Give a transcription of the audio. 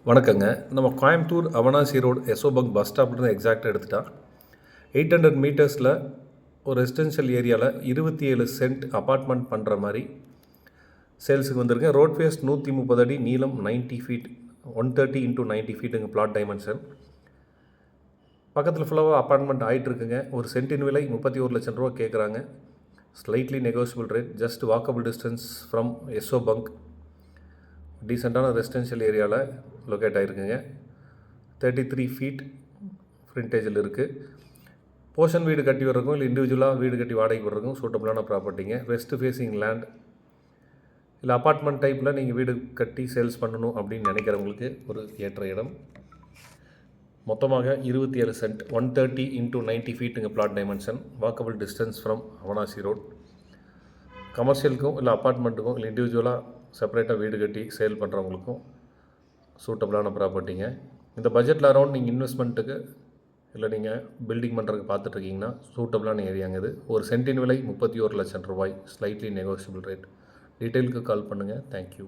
வணக்கங்க. நம்ம Coimbatore Avanashi road SO bunk bus ஸ்டாப்லேருந்து எக்ஸாக்டாக எடுத்துட்டா 800 மீட்டர்ஸில் ஒரு ரெசிடென்ஷியல் ஏரியாவில் 27 சென்ட் அப்பார்ட்மெண்ட் பண்ணுற மாதிரி சேல்ஸுக்கு வந்திருக்கேன். ரோட் ஃபேஸ் 130 அடி, நீளம் 90 ஃபீட், 130 × 90 ஃபீட்டுங்க பிளாட் டைமென்ஷன். பக்கத்தில் ஃபுல்லாக அப்பார்ட்மெண்ட் ஆகிட்டுருக்குங்க. ஒரு சென்ட்டின் விலை 31 லட்சம் ரூபா கேட்குறாங்க. Slightly negotiable rate. Just walkable distance from SO bunk. டீசெண்டான ரெசிடென்ஷியல் ஏரியாவில் லொக்கேட் ஆகிருக்குங்க. 33 ஃபீட் ஃப்ரண்டேஜில் இருக்குது. போர்ஷன் வீடு கட்டி வர்றதுக்கும் இல்லை இண்டிவிஜுவலாக வீடு கட்டி வாடகைக்கு வர்றதுக்கும் சூட்டபிளான ப்ராப்பர்ட்டிங்க. வெஸ்ட் ஃபேஸிங் லேண்ட் இல்லை அப்பார்ட்மெண்ட் டைப்பில் நீங்கள் வீடு கட்டி சேல்ஸ் பண்ணணும் அப்படின்னு நினைக்கிறவங்களுக்கு ஒரு ஏற்ற இடம். மொத்தமாக 27 சென்ட், 130 × 90 ஃபீட்டுங்க plot dimension. Walkable distance from Avanashi road. கமர்ஷியலுக்கும் இல்லை அப்பார்ட்மெண்ட்டுக்கும் இல்லை இண்டிவிஜுவலாக செப்பரேட்டாக வீடு கட்டி சேல் பண்ணுறவங்களுக்கும் சூட்டபிளான ப்ராப்பர்ட்டிங்க. இந்த பட்ஜெட்டில் அரௌண்ட் நீங்கள் இன்வெஸ்ட்மெண்ட்டுக்கு இல்லை நீங்கள் பில்டிங் பண்ணுறதுக்கு பார்த்துட்ருக்கீங்கன்னா சூட்டபிளான ஏரியாங்க இது. ஒரு சென்ட்டின் விலை 31 லட்சம் ரூபாய். Slightly negotiable rate. டீட்டெயிலுக்கு கால் பண்ணுங்கள். தேங்க்யூ.